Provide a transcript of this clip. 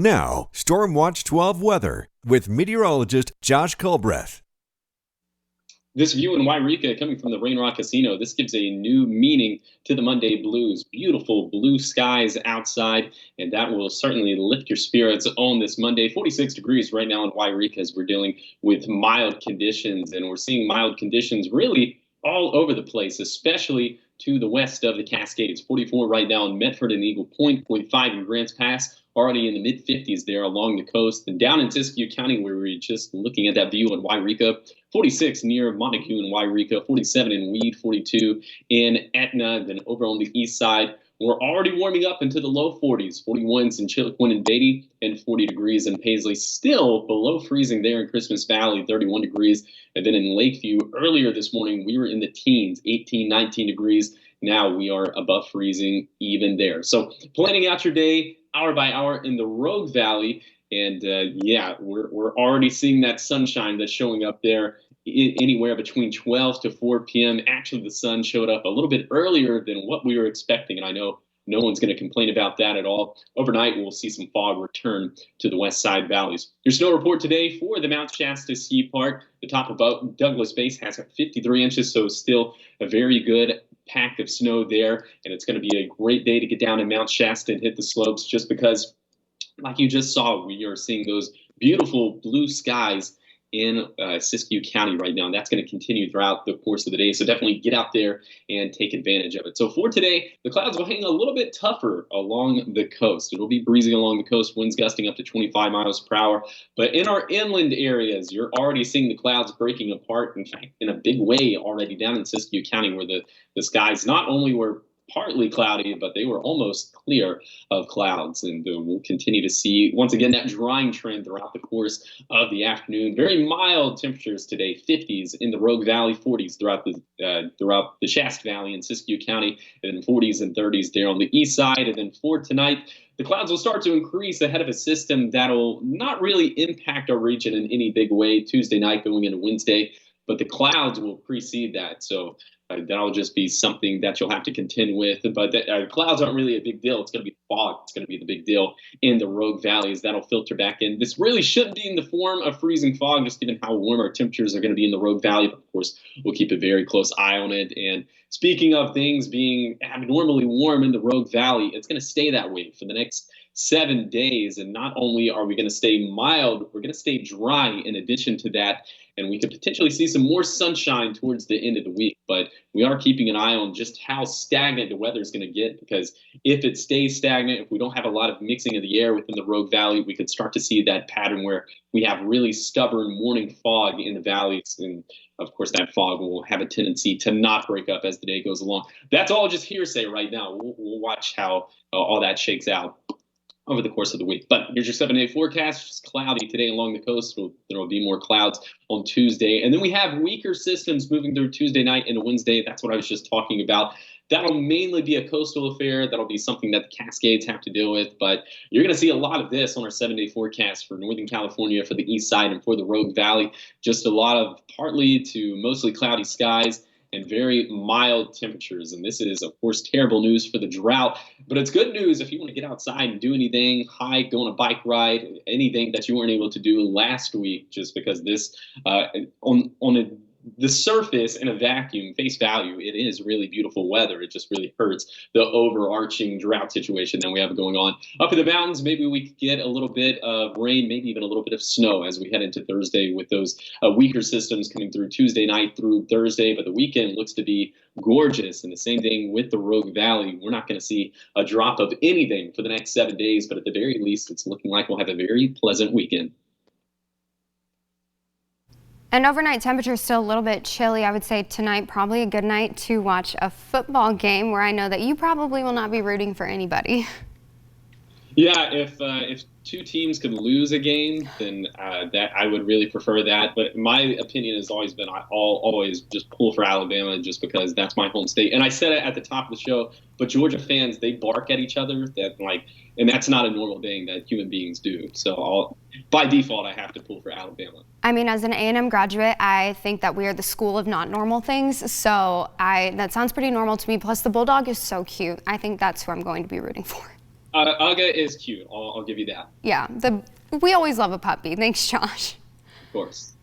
Now, Storm Watch 12 weather with meteorologist Josh Culbreth. This view in Wairika coming from the Rain Rock Casino, this gives a new meaning to the Monday blues. Beautiful blue skies outside, and that will certainly lift your spirits on this Monday. 46 degrees right now in Wairika as we're dealing with mild conditions, and we're seeing mild conditions really all over the place, especially to the west of the Cascades. 44 right now in Medford and Eagle Point, 45 in Grants Pass, already in the mid-50s there along the coast. And down in Siskiyou County, where we're just looking at that view in Wairika, 46 near Montague and Wairika, 47 in Weed, 42 in Etna. Then over on the east side, we're already warming up into the low 40s, 41s in Chiloquin and Beatty, and 40 degrees in Paisley. Still below freezing there in Christmas Valley, 31 degrees. And then in Lakeview, earlier this morning, we were in the teens, 18, 19 degrees. Now we are above freezing even there. So planning out your day hour by hour in the Rogue Valley. And we're already seeing that sunshine that's showing up there anywhere between 12 to 4 p.m. Actually, the sun showed up a little bit earlier than what we were expecting. And I know no one's going to complain about that at all. Overnight, we'll see some fog return to the west side valleys. Your snow report today for the Mount Shasta Ski Park. The top of Douglas Base has 53 inches, so still a very good pack of snow there. And it's going to be a great day to get down in Mount Shasta and hit the slopes just because, like you just saw, we are seeing those beautiful blue skies in Siskiyou County right now, and that's going to continue throughout the course of the day. So definitely get out there and take advantage of it. So for today, the clouds will hang a little bit tougher along the coast. It'll be breezy along the coast, winds gusting up to 25 miles per hour. But in our inland areas, you're already seeing the clouds breaking apart, in fact, in a big way already down in Siskiyou County, where the skies not only were partly cloudy, but they were almost clear of clouds. And we'll continue to see, once again, that drying trend throughout the course of the afternoon. Very mild temperatures today, 50s in the Rogue Valley, 40s throughout the Shasta Valley and Siskiyou County, and then 40s and 30s there on the east side. And then for tonight, the clouds will start to increase ahead of a system that'll not really impact our region in any big way Tuesday night going into Wednesday, but the clouds will precede that. So that'll just be something that you'll have to contend with. But clouds aren't really a big deal. It's going to be fog. It's going to be the big deal in the Rogue Valleys. That'll filter back in. This really shouldn't be in the form of freezing fog, just given how warm our temperatures are going to be in the Rogue Valley. But of course, we'll keep a very close eye on it. And speaking of things being abnormally warm in the Rogue Valley, it's going to stay that way for the next 7 days. And not only are we going to stay mild, we're going to stay dry in addition to that. And we could potentially see some more sunshine towards the end of the week. But we are keeping an eye on just how stagnant the weather is going to get, because if it stays stagnant, if we don't have a lot of mixing of the air within the Rogue Valley, we could start to see that pattern where we have really stubborn morning fog in the valleys. And of course, that fog will have a tendency to not break up as the day goes along. That's all just hearsay right now. We'll watch how all that shakes out over the course of the week. But here's your 7-day forecast. Just cloudy today along the coast. There will be more clouds on Tuesday. And then we have weaker systems moving through Tuesday night into Wednesday. That's what I was just talking about. That'll mainly be a coastal affair. That'll be something that the Cascades have to deal with. But you're going to see a lot of this on our 7-day forecast for Northern California, for the east side, and for the Rogue Valley. Just a lot of partly to mostly cloudy skies and very mild temperatures. And this is, of course, terrible news for the drought, but it's good news if you want to get outside and do anything, hike, go on a bike ride, anything that you weren't able to do last week, just because this, the surface in a vacuum, face value, it is really beautiful weather. It just really hurts the overarching drought situation that we have going on. Up in the mountains, maybe we could get a little bit of rain, maybe even a little bit of snow as we head into Thursday with those weaker systems coming through Tuesday night through Thursday. But the weekend looks to be gorgeous. And the same thing with the Rogue Valley. We're not going to see a drop of anything for the next 7 days, but at the very least, it's looking like we'll have a very pleasant weekend. And overnight temperature is still a little bit chilly. I would say tonight probably a good night to watch a football game, where I know that you probably will not be rooting for anybody. Yeah, if two teams could lose a game, then that I would really prefer that. But my opinion has always been I'll always just pull for Alabama, just because that's my home state. And I said it at the top of the show, but Georgia fans, they bark at each other, and that's not a normal thing that human beings do. So by default, I have to pull for Alabama. I mean, as an A&M graduate, I think that we are the school of not normal things. So that sounds pretty normal to me. Plus, the Bulldog is so cute. I think that's who I'm going to be rooting for. Uga is cute. I'll give you that. Yeah, we always love a puppy. Thanks, Josh. Of course.